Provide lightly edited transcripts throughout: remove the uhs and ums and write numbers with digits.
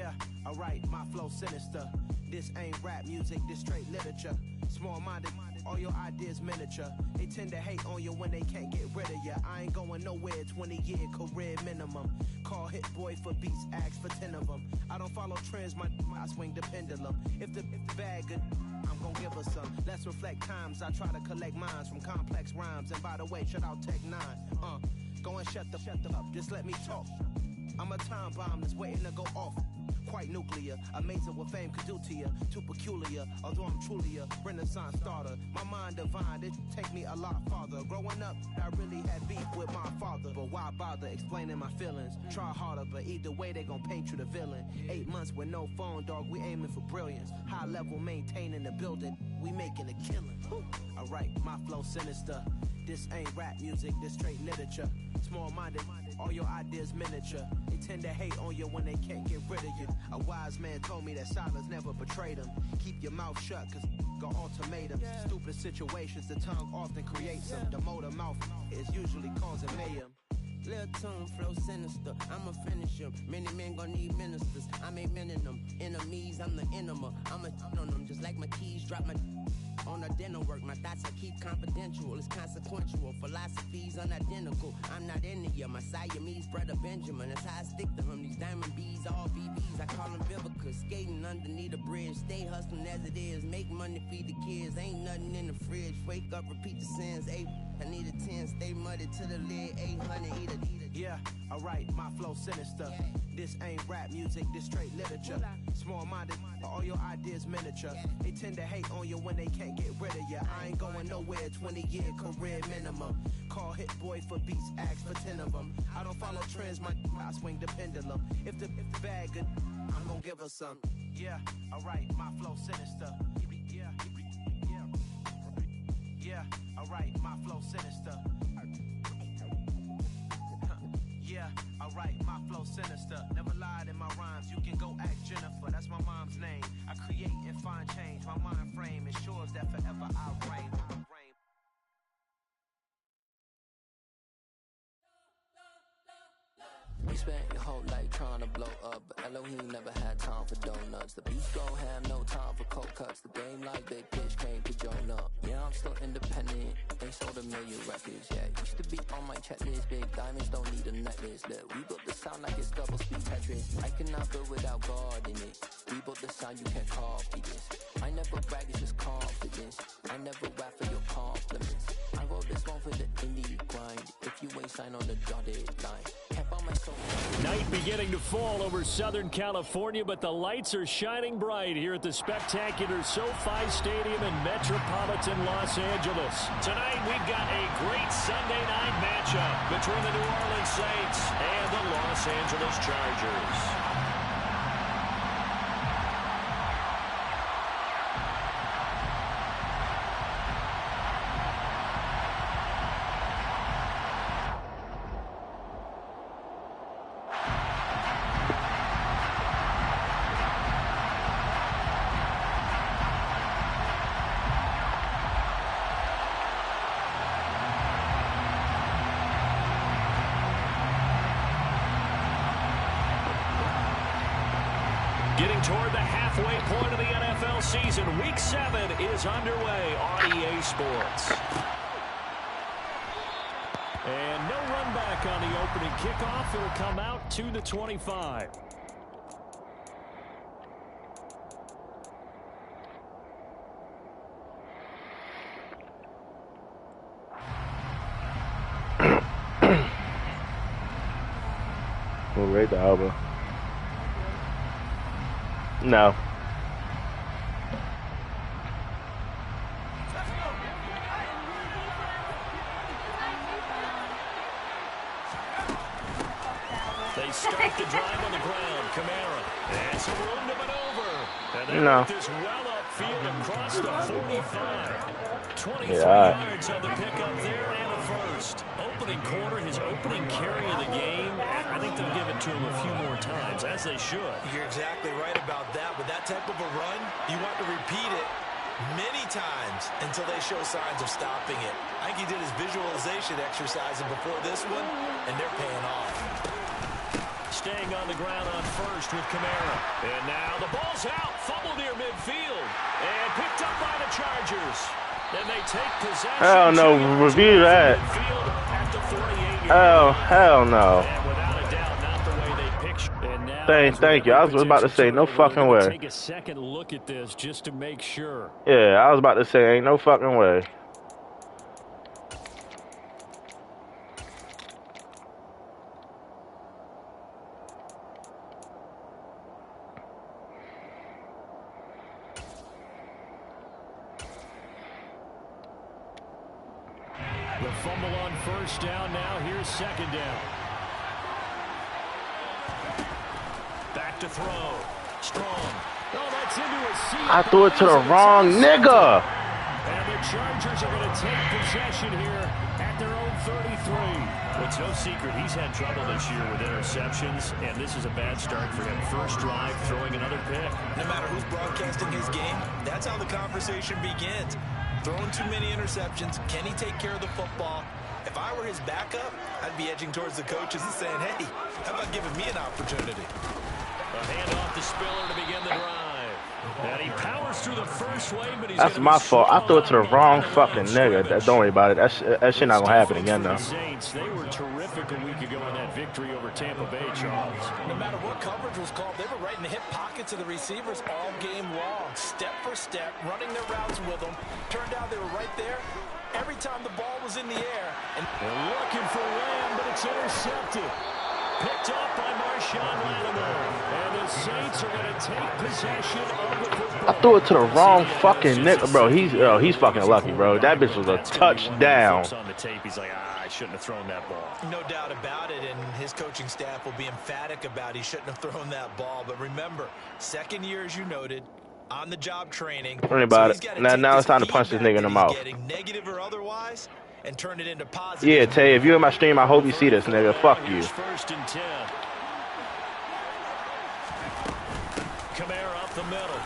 Yeah, alright, my flow sinister. This ain't rap music, this straight literature. Small-minded, all your ideas miniature. They tend to hate on you when they can't get rid of you. I ain't going nowhere, 20-year career minimum. Call Hit Boy for beats, ask for 10 of them. I don't follow trends, I swing the pendulum. If the bag good, I'm gon' give her some. Let's reflect times, I try to collect minds from complex rhymes. And by the way, shout out Tech 9. Go and shut the up, just let me talk. I'm a time bomb that's waiting to go off. Quite nuclear, amazing what fame could do to you. Too peculiar, although I'm truly a Renaissance starter. My mind divine, it take me a lot farther. Growing up, I really had beef with my father. But why bother explaining my feelings? Try harder, but either way they gon' paint you the villain. 8 months with no phone, dog, we aiming for brilliance. High level maintaining the building, we making a killing. Alright, my flow sinister. This ain't rap music, this straight literature. Small-minded, all your ideas miniature. They tend to hate on you when they can't get rid of you. A wise man told me that silence never betrayed him. Keep your mouth shut, cause got ultimatums. Stupid situations, the tongue often creates them. The motor mouth is usually causing mayhem. Lil' tune, flow sinister, I'ma finish him. Many men gon' need ministers, I'm aiming them. Enemies, I'm the enema. I'ma on them, just like my keys, drop my on a dinner work. My thoughts I keep confidential, it's consequential. Philosophies unidentical, I'm not into you. My Siamese brother Benjamin, that's how I stick to him. These diamond bees, all BBs, I call them Vivica. Skating underneath a bridge, stay hustling as it is. Make money, feed the kids, ain't nothing in the fridge. Wake up, repeat the sins, I need a 10, stay muddy to the lid, 800, eat a. Yeah, alright, my flow sinister. This ain't rap music, this straight literature. Small-minded, all your ideas miniature. They tend to hate on you when they can't get rid of you. I ain't going nowhere, 20-year career minimum. Call Hit Boy for beats, ask for 10 of them. I don't follow trends, I swing the pendulum. If the bag good, I'm gon' give her some. Yeah, alright, my flow sinister. Yeah, alright, my flow sinister. Yeah, alright, my flow sinister. Never lied in my rhymes, you can go ask Jennifer. That's my mom's name. I create and find change. My mind frame ensures that forever I'll reign. We spent your whole life trying to blow up, but Elohim never had time for donuts. The beats gon' have no time for cold cuts. The game like Big Pitch came to join up. Yeah, I'm still independent, ain't sold a million records yet. Used to be on my checklist, big diamonds don't need a necklace. Look, we built the sound like it's double speed Tetris. I cannot build without God in it. We built the sound, you can't copy this. I never brag, it's just confidence. I never rap for your compliments. I wrote this one for the indie grind. If you ain't signed on the dotted line, kept on my soul. Night beginning to fall over Southern California, but the lights are shining bright here at the spectacular SoFi Stadium in metropolitan Los Angeles. Tonight, we've got a great Sunday night matchup between the New Orleans Saints and the Los Angeles Chargers. Getting toward the halfway point of the NFL season, Week 7 is underway on EA Sports. And no run back on the opening kickoff. It'll come out to the 25. We'll rate the album. No. They start the drive on the ground. Kamara has some room to maneuver. And they No. put this well upfield across the 45. 23 Yeah. yards on the pickup there and a first. Opening quarter, his opening carry of the game. I think they'll give it to him a few more times, as they should. You're exactly right about that. With that type of a run, you want to repeat it many times until they show signs of stopping it. I think he did his visualization exercising before this one, and they're paying off. staying on the ground on first with Kamara. And now the ball's out. Fumble near midfield. And picked up by the Chargers. And they take possession. Hell no, review that. Oh, hell no. And without a doubt, not the way they pictured. And now, Thank you. I was about to say, no fucking way. Take a second look at this just to make sure. Yeah, I was about to say, ain't no fucking way. The fumble on first down. Now here's second down. Back to throw. Strong. Oh, that's into a seat. I threw it to the wrong nigga. And the Chargers are going to take possession here at their own 33. Well, it's no secret he's had trouble this year with interceptions, and this is a bad start for him. First drive, throwing another pick. No matter who's broadcasting his game, that's how the conversation begins. Throwing too many interceptions. Can he take care of the football? If I were his backup, I'd be edging towards the coaches and saying, hey, how about giving me an opportunity? A handoff to Spiller to begin the drive. And he powers through the first wave, but he's That's my fault. I threw it to the wrong fucking nigga. Don't worry about it. That shit not gonna happen again, though. Saints, they were terrific a week ago in that victory over Tampa Bay, Charles. No matter what coverage was called, they were right in the hip pockets of the receivers all game long. Step for step, running their routes with them. Turned out they were right there every time the ball was in the air. And they're looking for Lamb, but it's intercepted. Picked up by Marshawn Lattimore. And the Saints are going to take possession of the football. I threw it to the wrong fucking nigga. Bro, he's fucking lucky, bro. That bitch was a touchdown. On the tape, he's like, I shouldn't have thrown that ball. No doubt about it, and his coaching staff will be emphatic about he shouldn't have thrown that ball. But remember, second year, as you noted, on-the-job training. Don't worry about it. Now it's time to punch this nigga in the mouth. Negative or otherwise, and turn it into positive. Yeah, Tay, if you're in my stream, I hope you see this, nigga. Fuck you. First and 10. Kamara up the middle.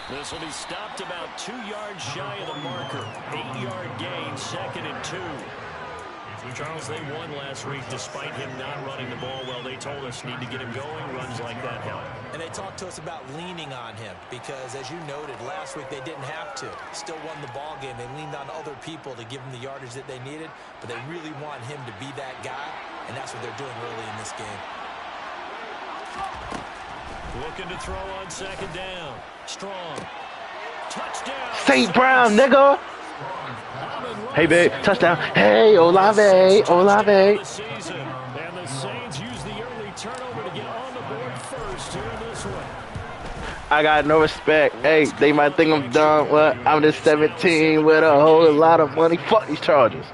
This will be stopped about 2 yards shy of the marker. 8-yard gain, second and 2. Charles, they won last week despite him not running the ball well. They told us need to get him going. Runs like that help. And they talked to us about leaning on him because, as you noted, last week they didn't have to. Still won the ball game. They leaned on other people to give them the yardage that they needed, but they really want him to be that guy, and that's what they're doing early in this game. Looking to throw on second down. Strong. Touchdown. St. Brown, nigga. Hey, babe, touchdown. Hey, Olave, Olave. And the Saints use the early turnover to get on the board first here in this one. I got no respect. Hey, they might think I'm dumb. What? I'm just 17 with a whole lot of money. Fuck these Chargers.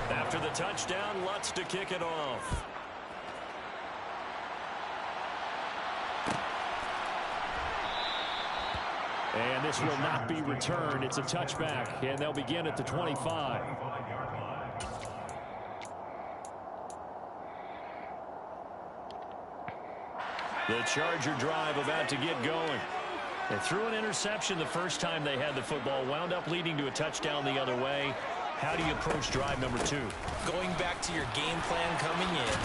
After the touchdown, Lutz to kick it off. And this will not be returned. It's a touchback, and they'll begin at the 25. The Charger drive about to get going. They threw an interception the first time they had the football, wound up leading to a touchdown the other way. How do you approach drive number 2? Going back to your game plan coming in,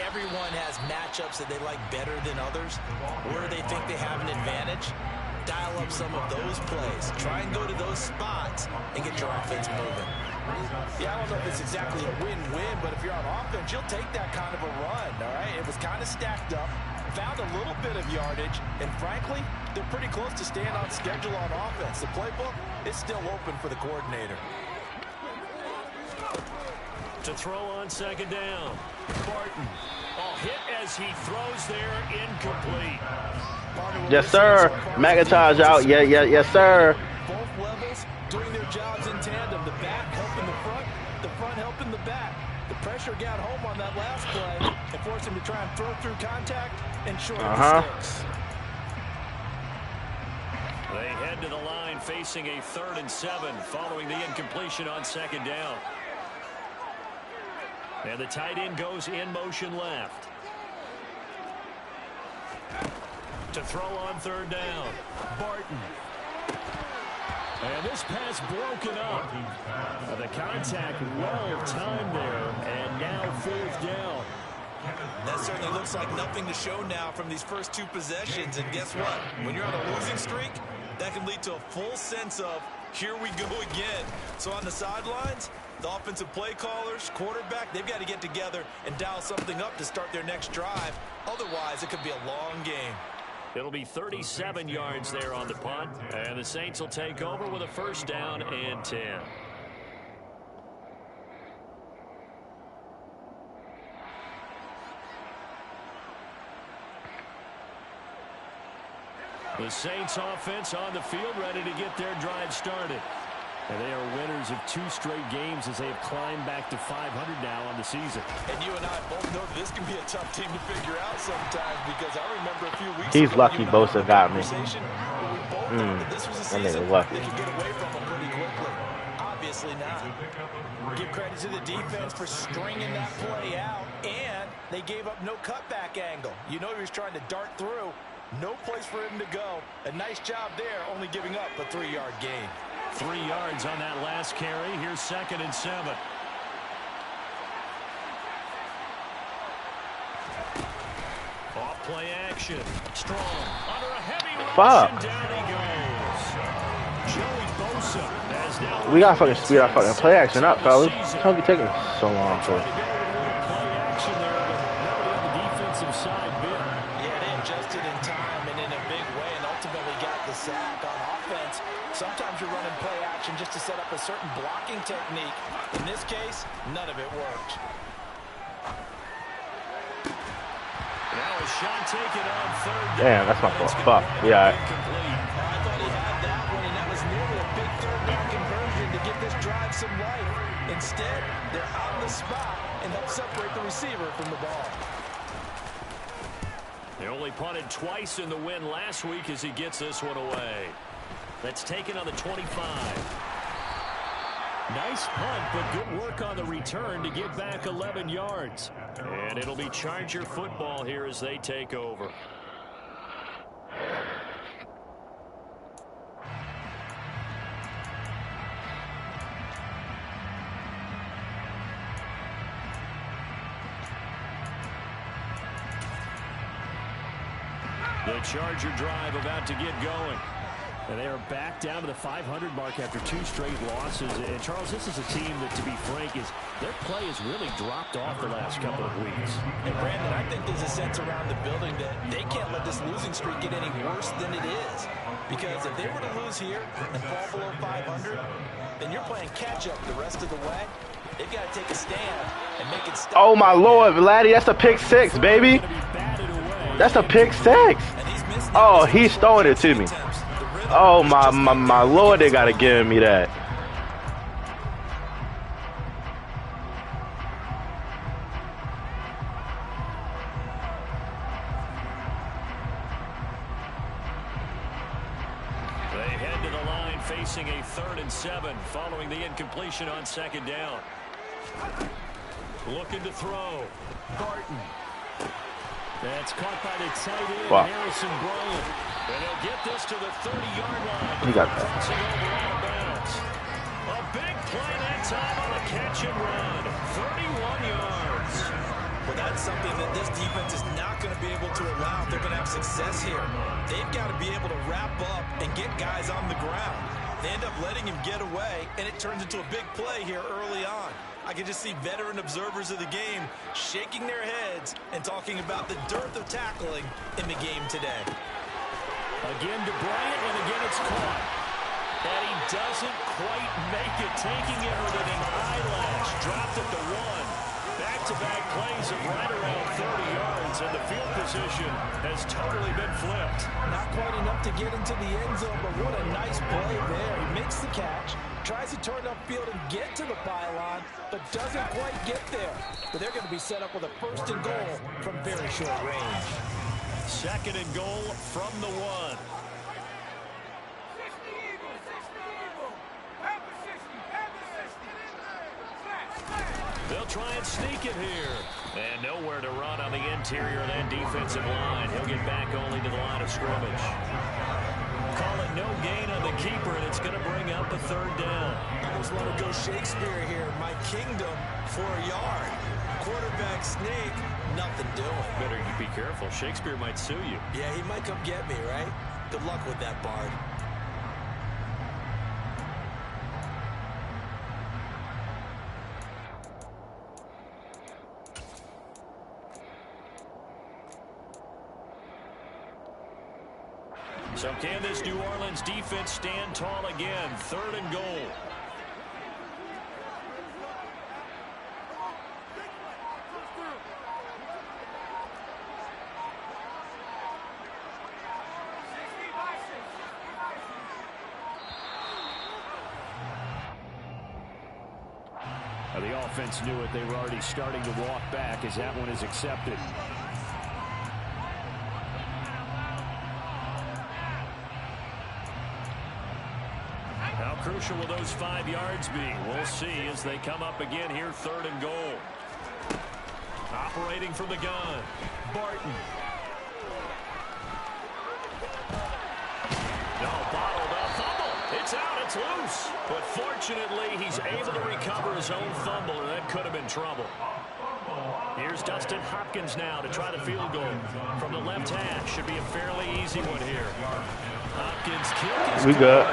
everyone has matchups that they like better than others. Where they think they have an advantage, dial up some of those plays. Try and go to those spots and get your offense moving. Yeah, I don't know if it's exactly a win-win, but if you're on offense, you'll take that kind of a run, all right? It was kind of stacked up, found a little bit of yardage, and frankly, they're pretty close to staying on schedule on offense. The playbook is still open for the coordinator. To throw on second down. Barton. Oh, hit as he throws there, incomplete. Yes, sir. McIntyre's out. Yes, sir. Both levels doing their jobs in tandem. The back helping the front helping the back. The pressure got home on that last play and forced him to try and throw through contact and short mistakes. They head to the line facing a 3rd and 7 following the incompletion on second down. And the tight end goes in motion left. To throw on 3rd down. Barton. And this pass broken up. The contact well timed there, and now 4th down. That certainly looks like nothing to show now from these first 2 possessions. And guess what? When you're on a losing streak, that can lead to a full sense of, here we go again. So on the sidelines, the offensive play callers, quarterback, they've got to get together and dial something up to start their next drive. Otherwise, it could be a long game. It'll be 37 yards there on the punt, and the Saints will take over with a 1st down and 10. The Saints offense on the field, ready to get their drive started. And they are winners of 2 straight games as they have climbed back to 500 now on the season. And you and I both know this can be a tough team to figure out sometimes, because I remember a few weeks He's ago, lucky Bosa got me. We both thought that this was a season lucky. they could get away from him pretty quickly. Obviously not. Give credit to the defense for stringing that play out, and they gave up no cutback angle. You know he was trying to dart through. No place for him to go. A nice job there, only giving up a 3-yard gain. 3 yards on that last carry. Here's 2nd and 7. Off play action. Strong. Under a heavy rush, and down he goes. Joey Bosa has now... We gotta fucking speed our fucking play action up, fellas. How be taking so long for? Play action there, but nobody on the defensive side bit. Yeah, they adjusted in time and in a big way and ultimately got the sack on offense. Sometimes you're running play action just to set up a certain blocking technique. In this case, none of it worked. Now a shot taken on 3rd down. Damn, that's my fault. Fuck. Yeah. I thought he had that one, and that was nearly a big 3rd down conversion to give this drive some life. Instead, they're on the spot and help separate the receiver from the ball. They only punted twice in the win last week as he gets this one away. That's taken on the 25. Nice punt, but good work on the return to get back 11 yards. And it'll be Charger football here as they take over. The Charger drive about to get going. And they are back down to the 500 mark after 2 straight losses. And, Charles, this is a team that, to be frank, their play has really dropped off the last couple of weeks. And, Brandon, I think there's a sense around the building that they can't let this losing streak get any worse than it is. Because if they were to lose here and fall below 500, then you're playing catch-up the rest of the way. They've got to take a stand and make it stop. Oh, my Lord, Vladdy, that's a pick 6, baby. That's a pick 6. Oh, he's throwing it to me. Oh, my Lord, they got to give me that. They head to the line facing a 3rd and 7 following the incompletion on 2nd down. Looking to throw. Barton. That's caught by the tight end, Harrison Bryant. And he'll get this to the 30-yard line. You got that. Crossing over out of bounds. A big play that time on the catch and run. 31 yards. Well, that's something that this defense is not going to be able to allow if they're going to have success here. They've got to be able to wrap up and get guys on the ground. They end up letting him get away, and it turns into a big play here early on. I can just see veteran observers of the game shaking their heads and talking about the dearth of tackling in the game today. Again to Bryant, and again it's caught. And he doesn't quite make it, taking it with an eyelash. Dropped it to 1. Back-to-back plays of right around 30 yards, and the field position has totally been flipped. Not quite enough to get into the end zone, but what a nice play there. He makes the catch, tries to turn upfield and get to the pylon, but doesn't quite get there. But they're going to be set up with a 1st and goal from very short range. 2nd and goal from the 1. They'll try and sneak it here. And nowhere to run on the interior of that defensive line. He'll get back only to the line of scrimmage. Call it no gain on the keeper, and it's going to bring up a third down. I almost want to go Shakespeare here. My kingdom for a yard. Quarterback sneak, nothing doing. Better be careful. Shakespeare might sue you. Yeah, he might come get me, right? Good luck with that, Bard. So can this New Orleans defense stand tall again? 3rd and goal. Now the offense knew it. They were already starting to walk back as that one is accepted. How crucial will those 5 yards be? We'll see as they come up again here, 3rd and goal. Operating from the gun, Barton. No, bottled up, fumble. It's out, it's loose. But fortunately, he's able to recover his own fumble, and that could have been trouble. Here's Dustin Hopkins now to try the field goal from the left hash. Should be a fairly easy one here. Hopkins kick is we got.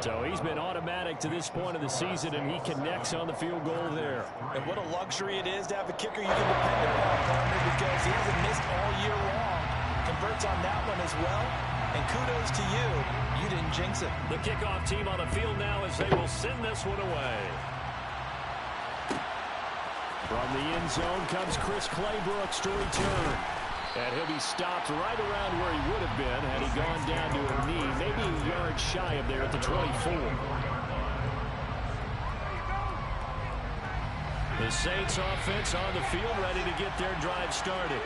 So he's been automatic to this point of the season, and he connects on the field goal there. And what a luxury it is to have a kicker you can depend upon, partner, because he hasn't missed all year long. Converts on that one as well. And kudos to you. You didn't jinx it. The kickoff team on the field now as they will send this one away. From the end zone comes Chris Claybrooks to return. And he'll be stopped right around where he would have been had he gone down to a knee, maybe a yard shy of there at the 24. The Saints offense on the field ready to get their drive started.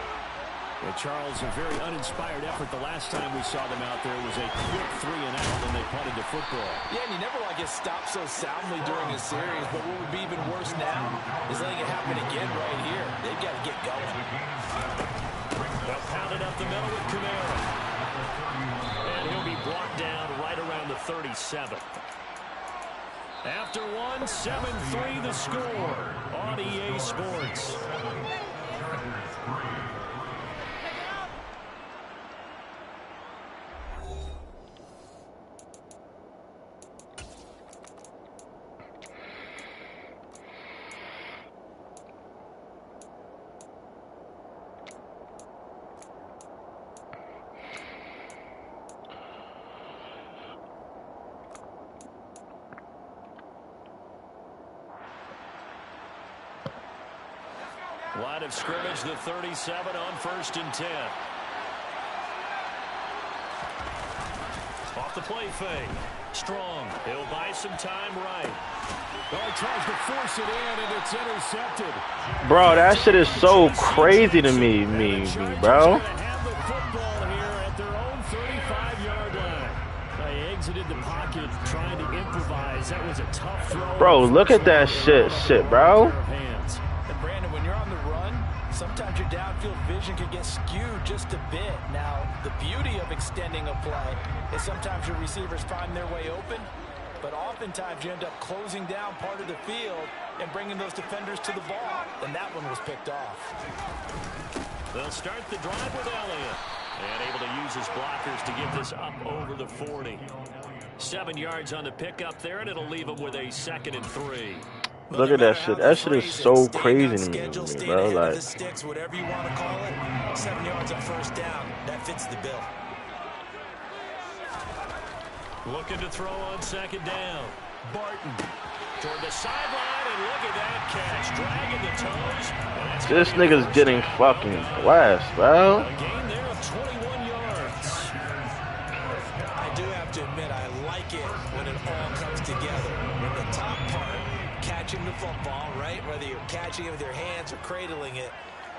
And Charles, a very uninspired effort the last time we saw them out there was a quick 3-and-out when they punted the football. Yeah, and you never want to get stopped so soundly during a series, but what would be even worse now is letting it happen again right here. They've got to get going. They'll pound it up the middle with Kamara. And he'll be brought down right around the 37. After one, 7-3 the score on EA Sports. Line of scrimmage, the 37 on 1st and 10. Off the play fake. Strong. He'll buy some time right. Oh, he tries to force it in, and it's intercepted. Bro, that shit is so crazy to me, bro. Have the football here at their own 35-yard line. They exited the pocket trying to improvise. That was a tough throw. Bro, look at that shit, bro. Sometimes your downfield vision can get skewed just a bit. Now, the beauty of extending a play is sometimes your receivers find their way open, but oftentimes you end up closing down part of the field and bringing those defenders to the ball, and that one was picked off. They'll start the drive with Elliott, and able to use his blockers to get this up over the 40. 7 yards on the pickup there, and it'll leave him with a 2nd and 3. Look at that shit. That shit is so crazy to me, bro. Like, sticks, whatever you want to call it. 7 yards on 1st down. That fits the bill. Looking to throw on 2nd down. Barton toward the sideline, and look at that catch. Dragging the toes. This nigga's getting fucking blast, bro. A gain there of 21 yards. I do have to admit, I like it when it all comes together. When the top part, catching the football, right? Whether you're catching it with your hands or cradling it,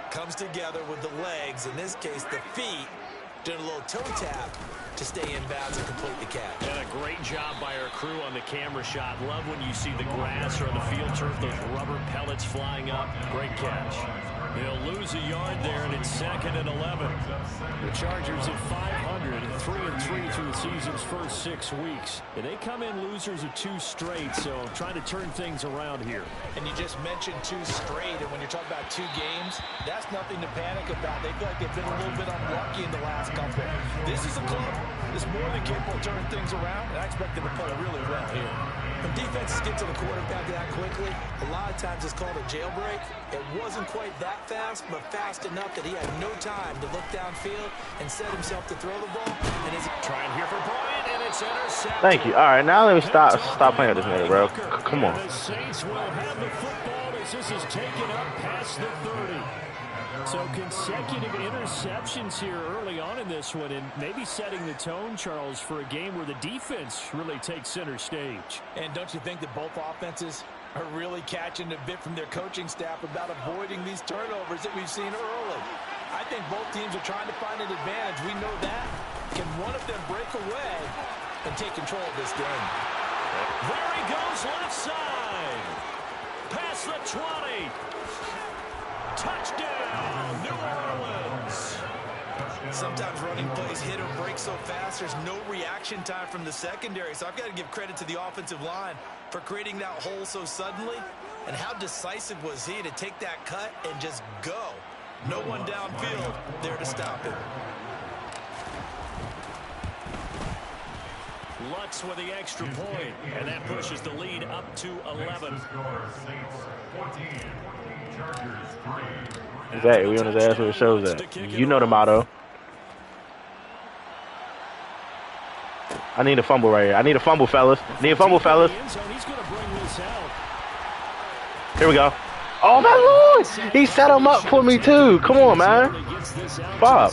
comes together with the legs, in this case the feet, doing a little toe tap, to stay in bounds and complete the catch. And a great job by our crew on the camera shot. Love when you see the grass or on the field turf, those rubber pellets flying up. Great catch. They'll lose a yard there, and it's 2nd and 11. The Chargers at 500, 3-3 through the season's first 6 weeks. And they come in losers of 2 straight, so trying to turn things around here. And you just mentioned 2 straight, and when you're talking about 2 games, that's nothing to panic about. They feel like they've been a little bit unlucky in the last couple. This is a club that's more than capable of turning things around, and I expect them to play really well here. When defenses get to the quarterback that quickly, a lot of times it's called a jailbreak. It wasn't quite that fast, but fast enough that he had no time to look downfield and set himself to throw the ball. And trying here for Bryant, and it's intercepted. Thank you. All right, now let me stop playing with this nigga, bro. Come on. The Saints will have the football as this is taken up past the 30. So consecutive interceptions here early on in this one, and maybe setting the tone, Charles, for a game where the defense really takes center stage. And don't you think that both offenses are really catching a bit from their coaching staff about avoiding these turnovers that we've seen early? I think both teams are trying to find an advantage. We know that. Can one of them break away and take control of this game? There he goes left side. Past the 20. Touchdown, New Orleans. Sometimes running plays hit or break so fast, there's no reaction time from the secondary. So I've got to give credit to the offensive line for creating that hole so suddenly. And how decisive was he to take that cut and just go? No one downfield there to stop him. Lutz with the extra point, and that pushes the lead up to 11. Exactly, we on his ass where it shows that. You know the motto. I need a fumble right here. I need a fumble, fellas. Need a fumble, fellas. Here we go. Oh, my Lord! He set him up for me, too. Come on, man. Bob.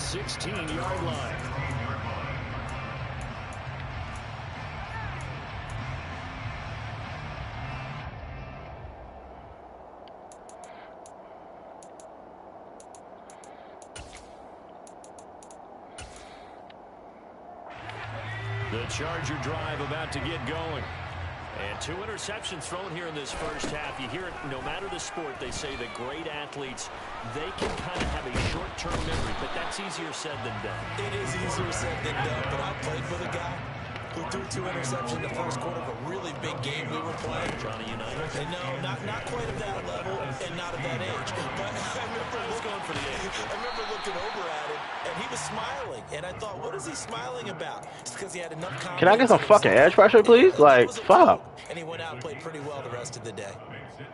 The Charger drive about to get going. And 2 interceptions thrown here in this first half. You hear it, no matter the sport, they say that great athletes, they can kind of have a short-term memory, but that's easier said than done. It is easier said than done, but I played with a guy who threw 2 interceptions in the first quarter of a really big game we were playing. Johnny Unitas? And no, not quite at that level and not at that age. But I remember looking over at him, and he was smiling. And I thought, what is he smiling about? It's because he had enough confidence. Can I get some fucking edge pressure, please? Like, fuck. And he went out and played pretty well the rest of the day.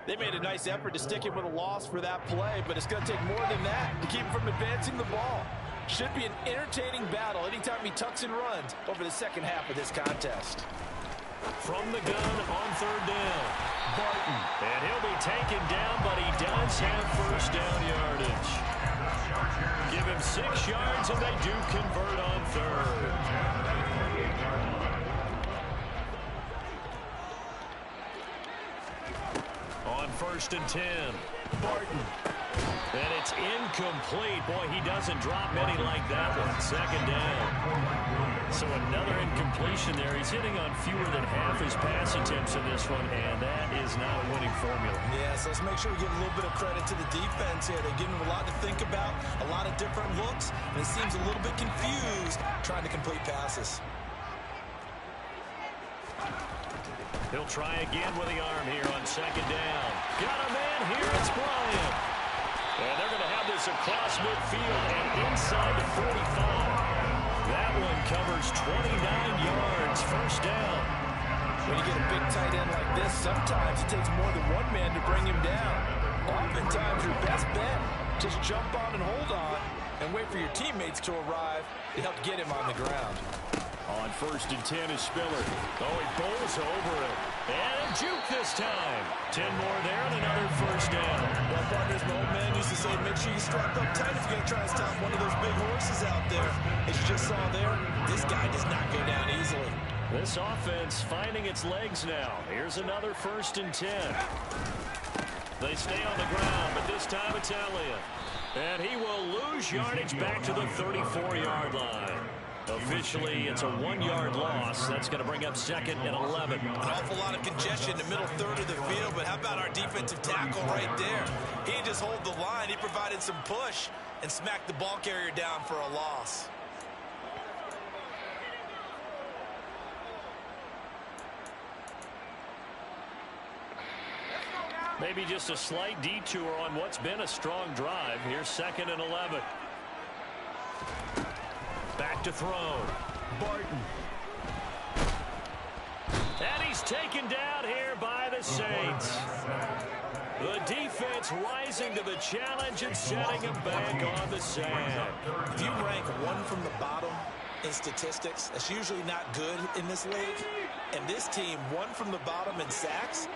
They made a nice effort to stick him with a loss for that play, but it's going to take more than that to keep him from advancing the ball. Should be an entertaining battle anytime he tucks and runs over the second half of this contest. From the gun on 3rd down, Barton. And he'll be taken down, but he does have first down yardage. Give him 6 yards, and they do convert on 3rd. On 1st and 10, Barton. And it's incomplete. Boy, he doesn't drop many like that one. 2nd down. So another incompletion there. He's hitting on fewer than half his pass attempts in this one, and that is not a winning formula. Yeah, so let's make sure we give a little bit of credit to the defense here. They're giving him a lot to think about, a lot of different looks, and he seems a little bit confused trying to complete passes. He'll try again with the arm here on 2nd down. Got a man here. It's Bryant. And they're going to have this across midfield and inside the 45. That one covers 29 yards. First down. When you get a big tight end like this, sometimes it takes more than one man to bring him down. Oftentimes, your best bet, just jump on and hold on and wait for your teammates to arrive to help get him on the ground. On 1st and 10 is Spiller. Oh, he bowls over it. And a juke this time. 10 more there and another first down. Well, partners, my old man used to say, make sure you strap up tight if you're going to try to stop one of those big horses out there. As you just saw there, this guy does not go down easily. This offense finding its legs now. Here's another 1st and 10. They stay on the ground, but this time it's Elliott. And he will lose yardage back to the 34-yard line. Officially, it's a 1-yard loss. That's going to bring up 2nd and 11. An awful lot of congestion in the middle third of the field, but how about our defensive tackle right there? He didn't just hold the line. He provided some push and smacked the ball carrier down for a loss. Maybe just a slight detour on what's been a strong drive. Here's 2nd and 11. Back to throw. Barton. And he's taken down here by the Saints. The defense rising to the challenge and setting him back on the sand. If you rank one from the bottom in statistics, that's usually not good in this league. And this team, one from the bottom in sacks,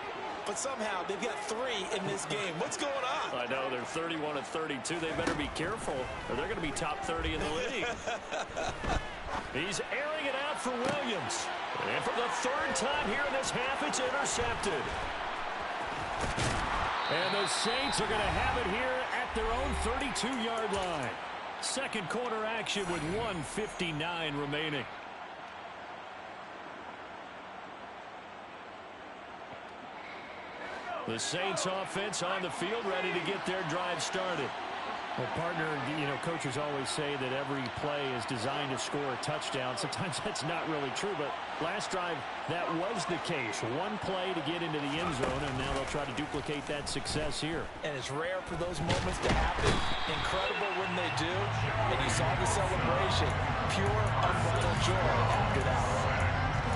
but somehow they've got 3 in this game. What's going on? I know, they're 31 of 32. They better be careful, or they're going to be top 30 in the league. He's airing it out for Williams. And for the 3rd time here in this half, it's intercepted. And the Saints are going to have it here at their own 32-yard line. Second quarter action with 1:59 remaining. The Saints offense on the field, ready to get their drive started. Well, partner, you know, coaches always say that every play is designed to score a touchdown. Sometimes that's not really true, but last drive, that was the case. One play to get into the end zone, and now they'll try to duplicate that success here. And it's rare for those moments to happen. Incredible when they do. And you saw the celebration. Pure, unbridled joy after that.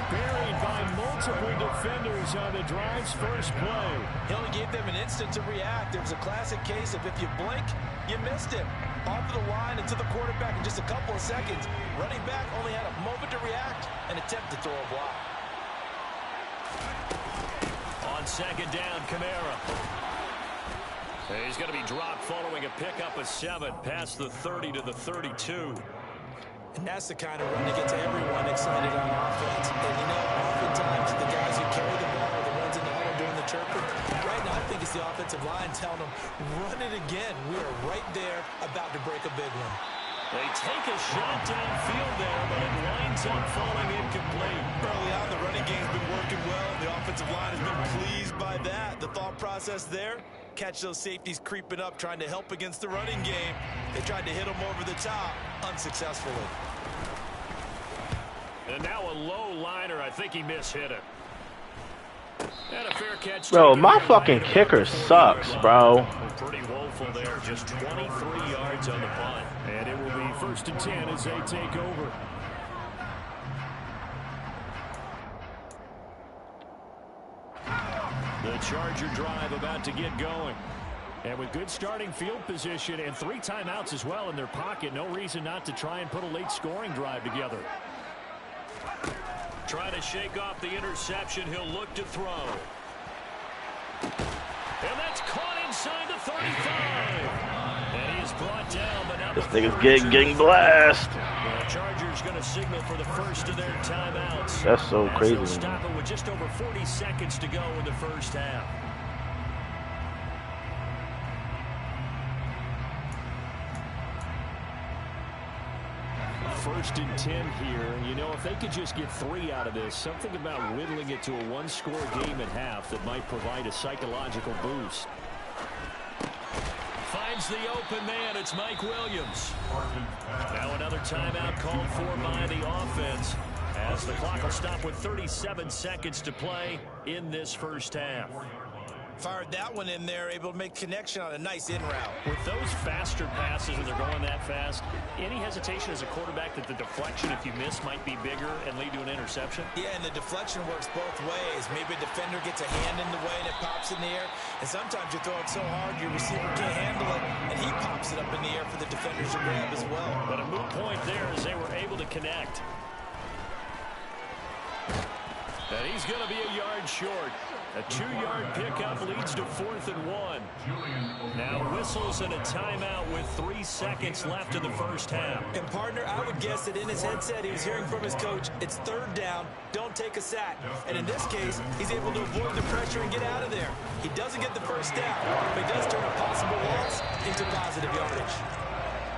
Buried by multiple defenders on the drive's first play. He only gave them an instant to react. It was a classic case of if you blink, you missed him. Off the line and to the quarterback in just a couple of seconds. Running back only had a moment to react and attempt to throw a block. On 2nd down, Kamara. He's going to be dropped following a pickup of 7 past the 30 to the 32. And that's the kind of run that gets everyone excited on offense. And, you know, oftentimes the guys who carry the ball are the ones in the huddle doing the chirping. Right now, I think it's the offensive line telling them, run it again. We are right there about to break a big one. They take a shot downfield there, but it winds up falling incomplete. Early on, the running game's been working well. The offensive line has been pleased by that. The thought process there, catch those safeties creeping up, trying to help against the running game. They tried to hit them over the top, unsuccessfully. And now a low liner. I think he mishit it. And a fair catch. Bro, my fucking kicker sucks, bro. Pretty woeful there. Just 23 yards on the punt. And it will be 1st and 10 as they take over. The Charger drive about to get going. And with good starting field position and 3 timeouts as well in their pocket, no reason not to try and put a late scoring drive together. Trying to shake off the interception. He'll look to throw. And that's caught inside the 35. And he is brought down, but now This nigga's getting blasted. the Chargers going to signal for the first of their timeouts. That's so crazy. They'll stop it with just over 40 seconds to go in the first half. 1st and 10 here. You know, if they could just get 3 out of this, something about whittling it to a 1-score game at half that might provide a psychological boost. Finds the open man. It's Mike Williams. Now another timeout called for by the offense, as the clock will stop with 37 seconds to play in this first half. Fired that one in there, able to make connection on a nice in route. With those faster passes when they're going that fast, any hesitation as a quarterback that the deflection, if you miss, might be bigger and lead to an interception? Yeah, and the deflection works both ways. Maybe a defender gets a hand in the way and it pops in the air. And sometimes you throw it so hard your receiver can't handle it, and he pops it up in the air for the defenders to grab as well. But a moot point there as they were able to connect. And he's going to be a yard short. A 2-yard pickup leads to 4th and 1. Now whistles and a timeout with 3 seconds left in the first half. And partner, I would guess that in his headset he was hearing from his coach, it's 3rd down, don't take a sack. And in this case, he's able to avoid the pressure and get out of there. He doesn't get the first down, but he does turn a possible loss into positive yardage.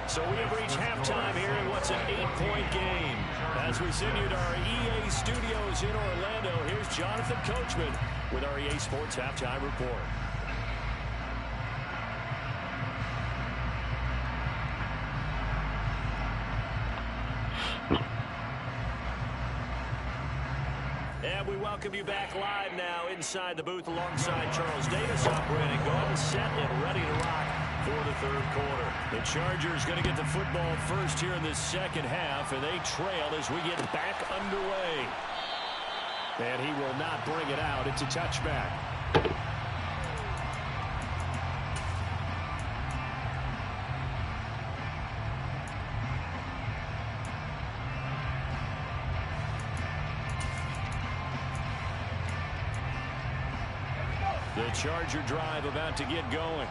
So we have reached halftime here in what's an 8-point game. As we send you to our EA studios in Orlando, here's Jonathan Coachman with our EA Sports Halftime Report. And we welcome you back live now inside the booth alongside Charles Davis, operating gun, set and ready to rock for the third quarter. The Chargers going to get the football first here in this second half, and they trail as we get back underway. And he will not bring it out. It's a touchback. The Charger drive about to get going.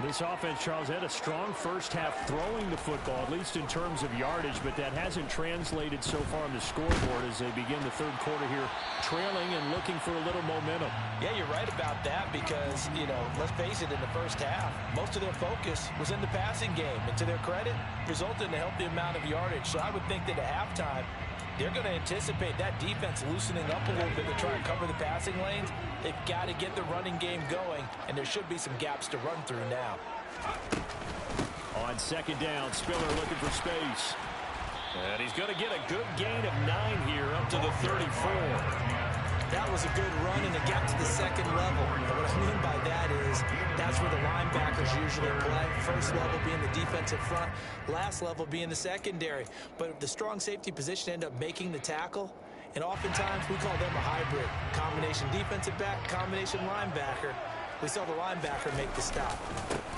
This offense, Charles, had a strong first half throwing the football, at least in terms of yardage, but that hasn't translated so far on the scoreboard as they begin the third quarter here, trailing and looking for a little momentum. Yeah, you're right about that because, you know, let's face it, in the first half, most of their focus was in the passing game. And to their credit, resulted in a healthy amount of yardage. So I would think that at halftime, they're going to anticipate that defense loosening up a little bit to try and cover the passing lanes. They've got to get the running game going, and there should be some gaps to run through now. On second down, Spiller looking for space. And he's going to get a good gain of 9 here up to the 34. That was a good run and a gap to the second level. And what I mean by that is that's where the linebackers usually play. First level being the defensive front, last level being the secondary. But the strong safety position ended up making the tackle. And oftentimes we call them a hybrid. Combination defensive back, combination linebacker. We saw the linebacker make the stop.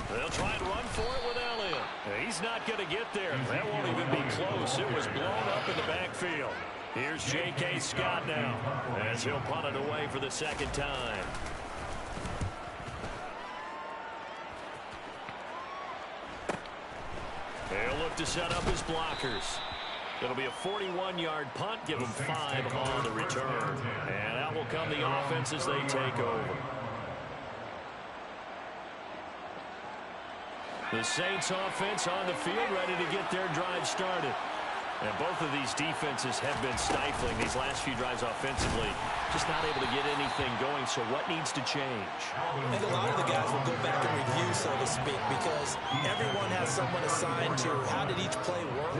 They'll try and run for it with Elliott. He's not going to get there. That won't even be close. It was blown up in the backfield. Here's J.K. Scott now as he'll punt it away for the second time. They'll look to set up his blockers. It'll be a 41-yard punt. Give them 5 on the return. And out will come the offense as they take over. The Saints offense on the field, ready to get their drive started. And both of these defenses have been stifling these last few drives offensively. Just not able to get anything going, so what needs to change? I think a lot of the guys will go back and review, so to speak, because everyone has someone assigned to how did each play work.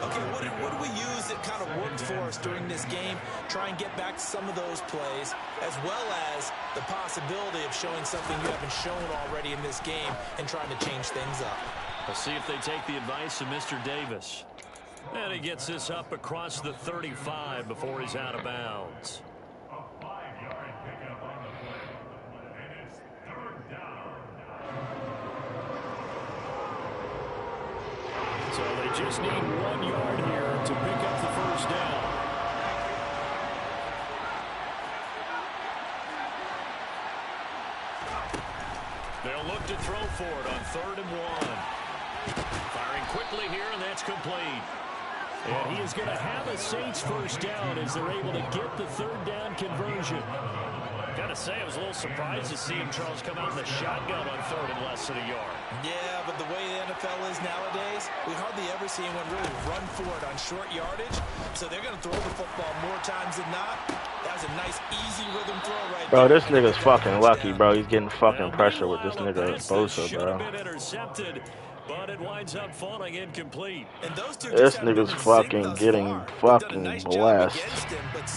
Okay, what do we use that kind of worked for us during this game? Try and get back to some of those plays, as well as the possibility of showing something you haven't shown already in this game and trying to change things up. We'll see if they take the advice of Mr. Davis. And he gets this up across the 35 before he's out of bounds. So they just need 1 yard here to pick up the first down. They'll look to throw for it on 3rd and 1. Firing quickly here, and that's complete. And he is going to have a Saints first down as they're able to get the 3rd down conversion. Got to say, I was a little surprised to see him, Charles, come out in the shotgun on 3rd and less than a yard. Yeah, but the way the NFL is nowadays, we hardly ever see anyone really run for it on short yardage. So they're going to throw the football more times than not. That was a nice, easy rhythm throw right there. Bro, this nigga's fucking lucky, bro. He's getting fucking pressure with this nigga Bosa, bro. But it winds up falling incomplete. And those two this nigga's fucking getting fucking blessed.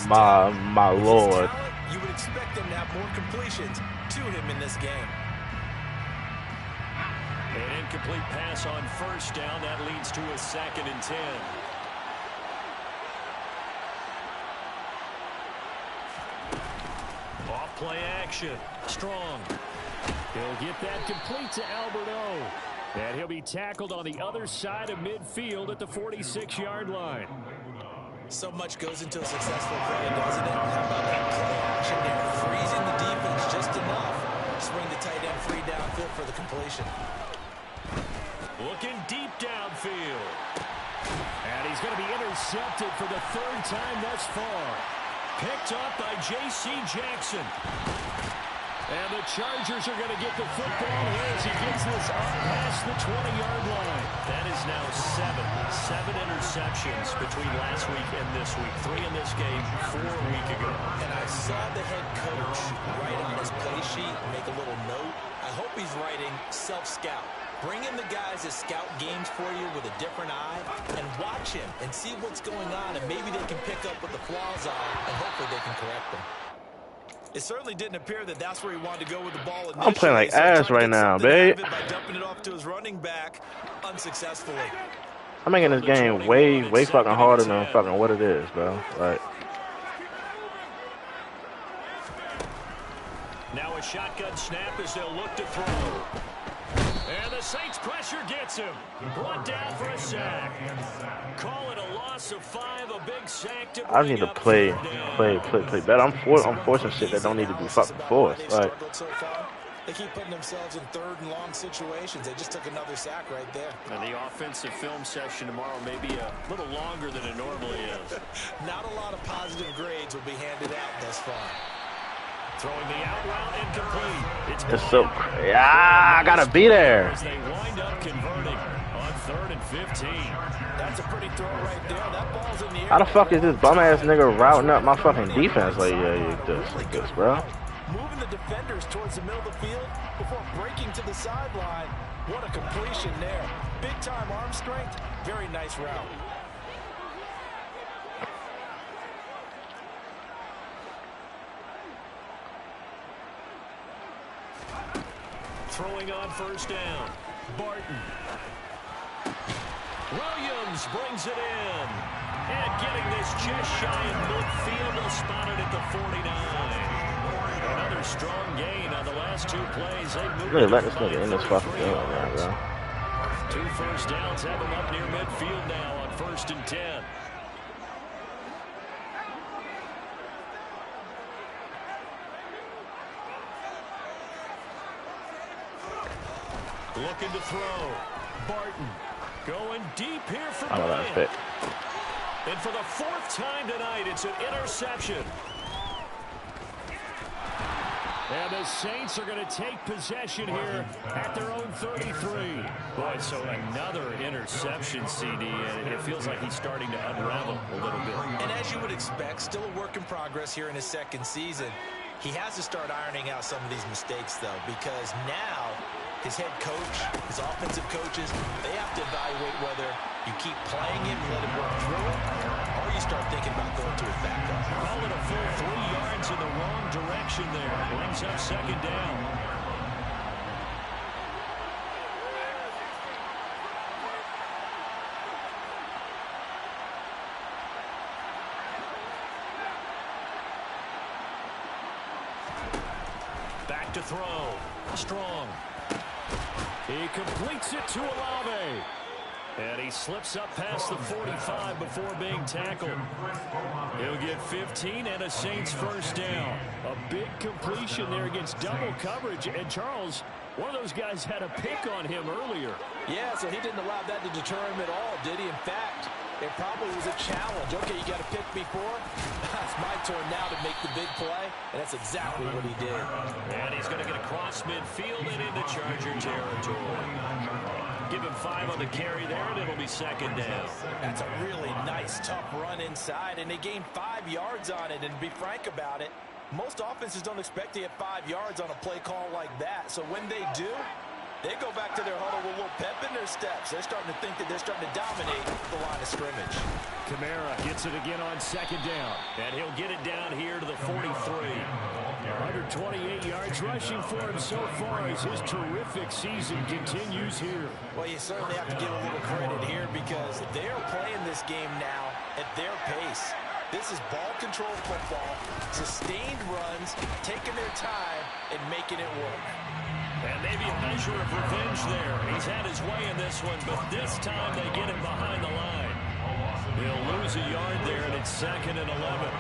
My lord. You would expect them to have more completions to him in this game. An incomplete pass on first down. That leads to a 2nd and 10. Off play action. Strong. He'll get that complete to Alberto. And he'll be tackled on the other side of midfield at the 46-yard line. So much goes into a successful play, doesn't it? How about that play action there? Freezing the defense just enough. Swing the tight end free downfield for the completion. Looking deep downfield. And he's going to be intercepted for the 3rd time thus far. Picked up by J.C. Jackson. And the Chargers are going to get the football here as he gets this up past the 20-yard line. That is now seven interceptions between last week and this week. 3 in this game, 4 a week ago. And I saw the head coach write on his play sheet, make a little note. I hope he's writing self-scout. Bring in the guys that scout games for you with a different eye and watch him and see what's going on, and maybe they can pick up what the flaws are and hopefully they can correct them. It certainly didn't appear that that's where he wanted to go with the ball initially. I'm playing like ass right now, babe. By dumping it off to his running back unsuccessfully. I'm making this game way fucking harder than fucking what it is, bro. Like. Now a shotgun snap as they'll look to throw. And the Saints pressure gets him. Brought down for a sack. Call it a loss of 5, a big sack to I need to play better. I'm forcing shit that don't need to be fucking forced. Like, they keep putting themselves in 3rd and long situations. They just took another sack right there. And the offensive film session tomorrow may be a little longer than it normally is. Not a lot of positive grades will be handed out thus far. Throwing the out route incomplete. It's so crazy. I gotta be there. As they wind up converting on 3rd and 15. That's a pretty throw right there. That ball's in the air. How the fuck is this bum ass nigga routing up my fucking defense like this, bro? Moving the defenders towards the middle of the field before breaking to the sideline. What a completion there. Big time arm strength. Very nice route. Throwing on 1st down. Barton. Williams brings it in. And getting this just shy of midfield. They'll spot it at the 49. Another strong gain on the last 2 plays. They really let this nigga in this fucking game right now, bro. 2 first downs have him up near midfield now on 1st and 10. Looking to throw. Barton going deep here for Bryant. And for the 4th time tonight, it's an interception. And the Saints are going to take possession here at their own 33. Boy, so another interception, CD, and it feels like he's starting to unravel a little bit. And as you would expect, still a work in progress here in his 2nd season. He has to start ironing out some of these mistakes, though, because now his head coach, his offensive coaches, they have to evaluate whether you keep playing him, let him work through it, or you start thinking about going to his backup. Call it a full 3 yards in the wrong direction there. Brings up 2nd down. Back to throw. Strong. He completes it to Olave. And he slips up past the 45 before being tackled. He'll get 15 and a Saints 1st down. A big completion there against double coverage. And Charles, one of those guys had a pick on him earlier. Yeah, so he didn't allow that to deter him at all, did he? In fact, it probably was a challenge. Okay, you got a pick before. It's my turn now to make the big play, and that's exactly what he did. And he's going to get across midfield and into Charger territory. Give him 5 on the carry there, and it'll be 2nd down. That's a really nice, tough run inside, and they gained 5 yards on it. And to be frank about it, most offenses don't expect to get 5 yards on a play call like that. So when they do, they go back to their huddle with a little pep in their steps. They're starting to think that they're starting to dominate the line of scrimmage. Kamara gets it again on 2nd down, and he'll get it down here to the 43. 128 yards rushing for him so far as his terrific season continues here. Well, you certainly have to give a little credit here because they're playing this game now at their pace. This is ball control football, sustained runs, taking their time and making it work. And maybe a measure of revenge there. He's had his way in this one, but this time they get him behind the line. He'll lose a yard there, and it's 2nd and 11.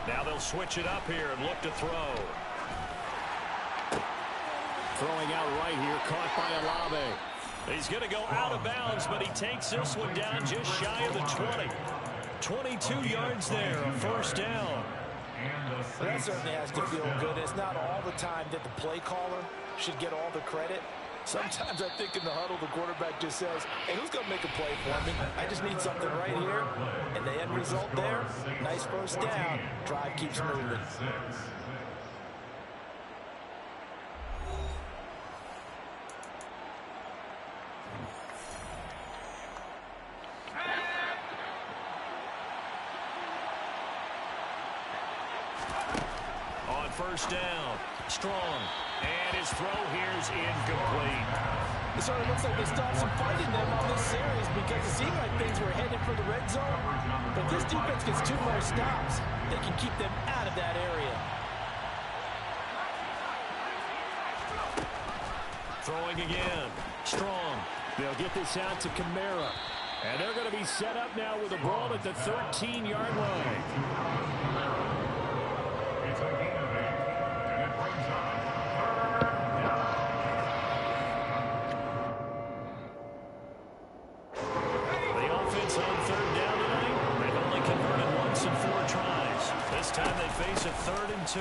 Now they'll switch it up here and look to throw. Throwing out right here, caught by Olave. He's going to go out of bounds, but he takes this one down just shy of the 20. 22 yards there, a first down. That certainly has to feel good. It's not all the time that the play caller should get all the credit. Sometimes I think in the huddle, the quarterback just says, hey, who's going to make a play for me? I just need something right here. And the end result there, nice first down. Drive keeps moving. On first down, Strong. And his throw here's incomplete. It sort of looks like they stopped some fight in them on this series because it seemed like things were headed for the red zone. But this defense gets 2 more stops. They can keep them out of that area. Throwing again. Strong. They'll get this out to Kamara. And they're going to be set up now with a ball at the 13-yard line. Face a 3rd and 2.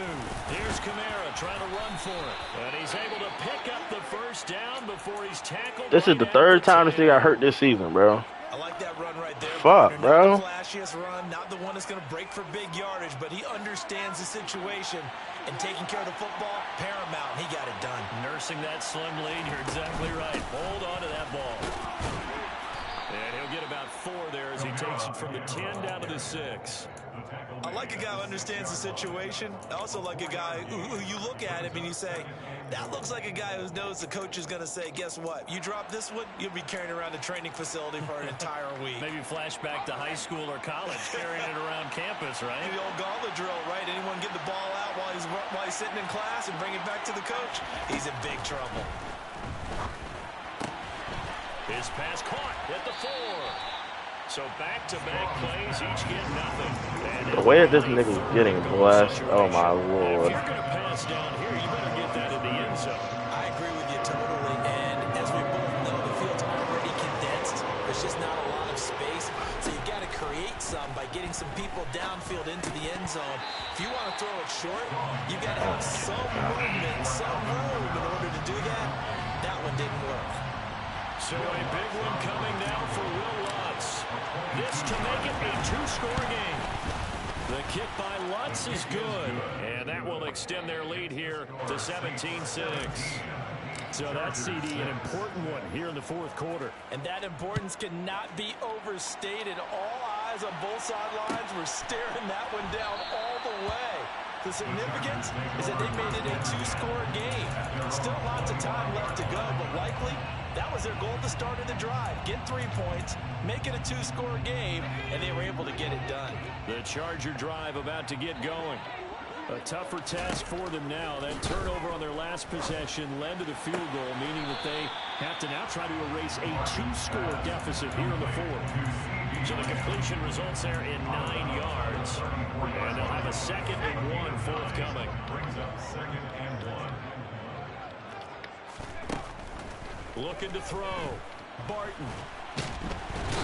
Here's Kamara trying to run for it. And he's able to pick up the first down before he's tackled. This is the 3rd time this thing got hurt this season, bro. I like that run right there. Fuck, bro. Not the flashiest run, not the one that's going to break for big yardage, but he understands the situation. And taking care of the football, paramount. He got it done. Nursing that slim lead, you're exactly right. Hold on to that ball. And he'll get about 4 there as he takes it from the 10 down to the 6. I like a guy who understands the situation. I also like a guy who you look at him and you say, that looks like a guy who knows the coach is going to say, guess what? You drop this one, you'll be carrying around the training facility for an entire week. Maybe flashback to high school or college, carrying it around campus, right? The old gauntlet drill, right? Anyone get the ball out while he's sitting in class and bring it back to the coach? He's in big trouble. His pass caught at the 4. So back-to-back plays, each get nothing. The way that this nigga's getting blessed, oh my lord. If you're going to pass down here, you better get that in the end zone. I agree with you totally, and as we both know, the field's already condensed. There's just not a lot of space, so you've got to create some by getting some people downfield into the end zone. If you want to throw it short, you've got to have some movement, some room in order to do that. That one didn't work. So a big one coming now for Will Lutz. This to make it a 2-score game. The kick by Lutz is good, and that will extend their lead here to 17-6. So that's, CD, an important one here in the 4th quarter. And that importance cannot be overstated. All eyes on both sidelines were staring that one down all the way. The significance is that they made it a 2-score game. Still lots of time left to go, but likely that was their goal at the start of the drive. Get 3 points, make it a 2-score game, and they were able to get it done. The Charger drive about to get going. A tougher task for them now. That turnover on their last possession led to the field goal, meaning that they have to now try to erase a 2-score deficit here in the 4th. So the completion results there in 9 yards. And they'll have a 2nd and 1 forthcoming. Looking to throw. Barton.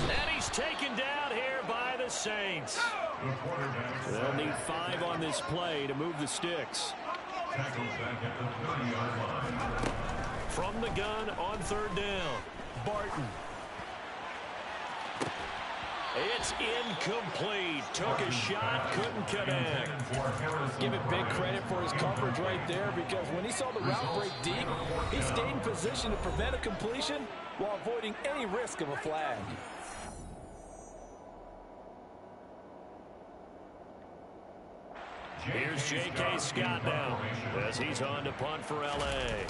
And he's taken down here by the Saints. They'll need 5 on this play to move the sticks. From the gun on 3rd down. Barton. It's incomplete. Took a shot, couldn't connect. Give it big credit for his coverage right there, because when he saw the route break deep, he stayed in position to prevent a completion while avoiding any risk of a flag. Here's J.K. Scott now as he's on to punt for L.A.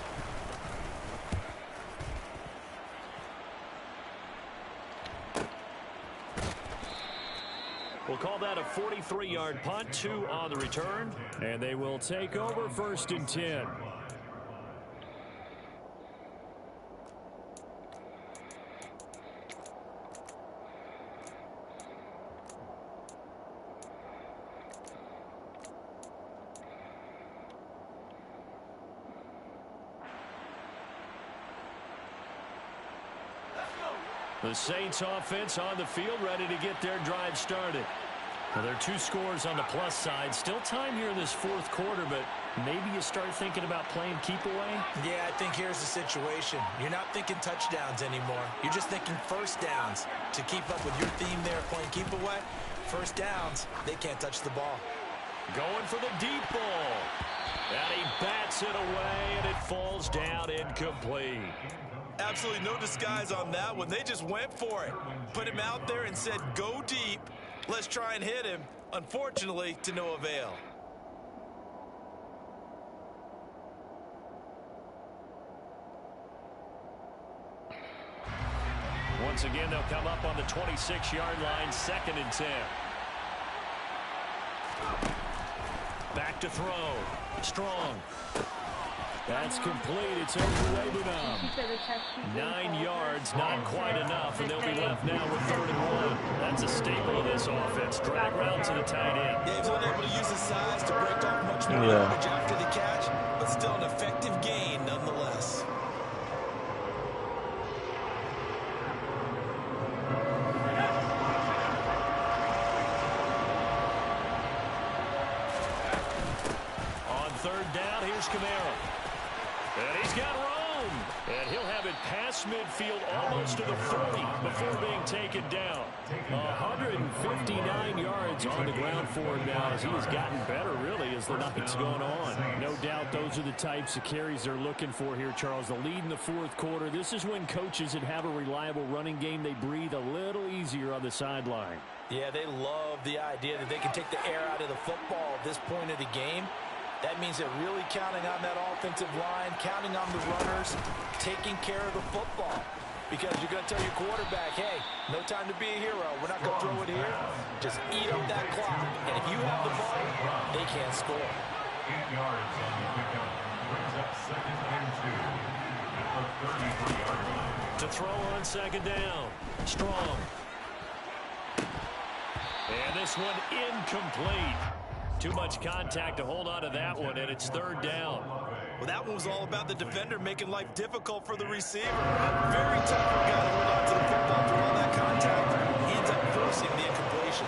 We'll call that a 43-yard punt, 2 on the return, and they will take over 1st and 10. The Saints offense on the field, ready to get their drive started. Well, there are 2 scores on the plus side. Still time here in this fourth quarter, but maybe you start thinking about playing keep away? Yeah, I think here's the situation. You're not thinking touchdowns anymore. You're just thinking first downs. To keep up with your theme there, playing keep away, first downs, they can't touch the ball. Going for the deep ball. And he bats it away, and it falls down incomplete. Absolutely no disguise on that one. They just went for it. Put him out there and said, go deep. Let's try and hit him. Unfortunately, to no avail. Once again, they'll come up on the 26-yard line, 2nd and 10. Back to throw. Strong. That's complete. It's overrated on. 9 yards, not quite enough, and they'll be left now with 3rd and 1. That's a staple of this offense. Drag route to the tight end. Yeah, he's unable to use his size to break off much more yardage after the catch, but still an effective gain nonetheless. On 3rd down, here's Camara. And he's got room. And he'll have it past midfield almost to the 40 before being taken down. 159 yards on the ground for him now as he has gotten better, really, as the night's gone on. No doubt those are the types of carries they're looking for here, Charles. The lead in the fourth quarter. This is when coaches that have a reliable running game, they breathe a little easier on the sideline. Yeah, they love the idea that they can take the air out of the football at this point of the game. That means they're really counting on that offensive line, counting on the runners, taking care of the football. Because you're going to tell your quarterback, hey, no time to be a hero. We're not going to throw it here. Just eat up that clock. And if you have the ball, they can't score. 8 yards on the pickup. Brings up 2nd and 2 at the 33-yard line. To throw on 2nd down. Strong. And this one incomplete. Too much contact to hold on to that one, and it's 3rd down. Well, that one was all about the defender making life difficult for the receiver. Very tough for a guy to hold on to the football through all that contact. He ends up forcing the incompletion.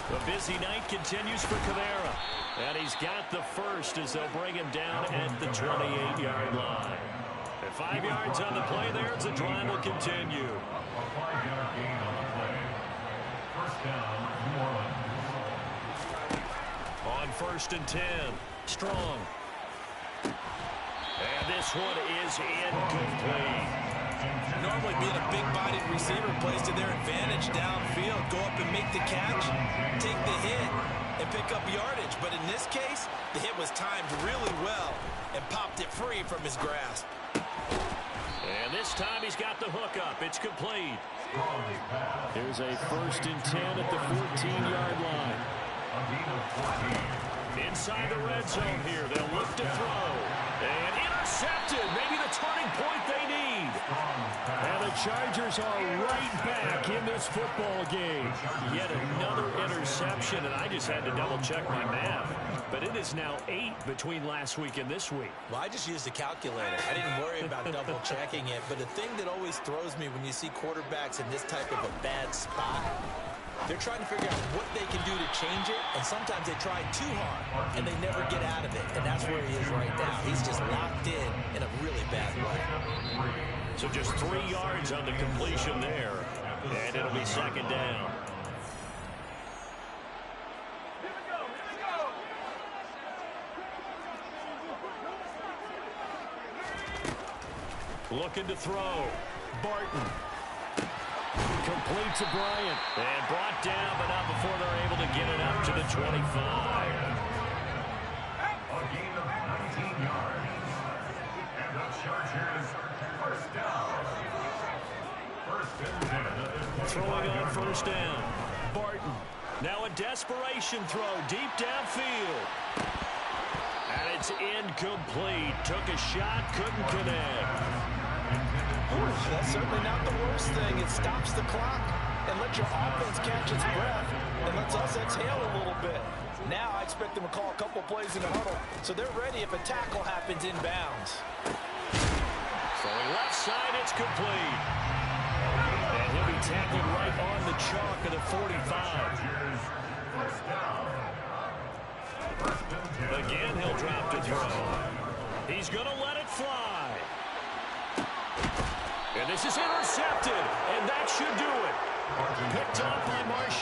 The busy night continues for Camara. And he's got the first as they'll bring him down at the 28-yard line. At 5 yards on the play there, the drive will continue. A 5-yard gain on the play. First down, New Orleans. On 1st and 10, Strong. And this one is incomplete. Normally being a big-bodied receiver plays to their advantage downfield. Go up and make the catch, take the hit, and pick up yardage. But in this case, the hit was timed really well and popped it free from his grasp. And this time he's got the hook up. It's complete. There's a 1st and 10 at the 14-yard line. Inside the red zone here. They'll look to throw. And intercepted. Maybe the turning point they need. And the Chargers are right back in this football game. Yet another interception, and I just had to double-check my math. But it is now 8 between last week and this week. Well, I just used a calculator. I didn't worry about double-checking it. But the thing that always throws me when you see quarterbacks in this type of a bad spot, they're trying to figure out what they can do to change it, and sometimes they try too hard, and they never get out of it. And that's where he is right now. He's just locked in a really bad way. So just 3 yards on the completion there, and it'll be 2nd down. Looking to throw. Barton. Complete to Bryant. And brought down, but not before they're able to get it up to the 25. A gain of 19 yards. And the Chargers, first down. 1st and 10. Throwing on 1st down. Barton. Now a desperation throw deep downfield. And it's incomplete. Took a shot, couldn't connect. That's certainly not the worst thing. It stops the clock and lets your offense catch its breath and lets us exhale a little bit. Now I expect them to call a couple plays in the huddle so they're ready if a tackle happens inbounds. Throwing left side, it's complete. tackled right on the chalk of the 45. Again, he'll drop to throw. He's going to let it fly. And this is intercepted, and that should do it. Picked off by Marshall.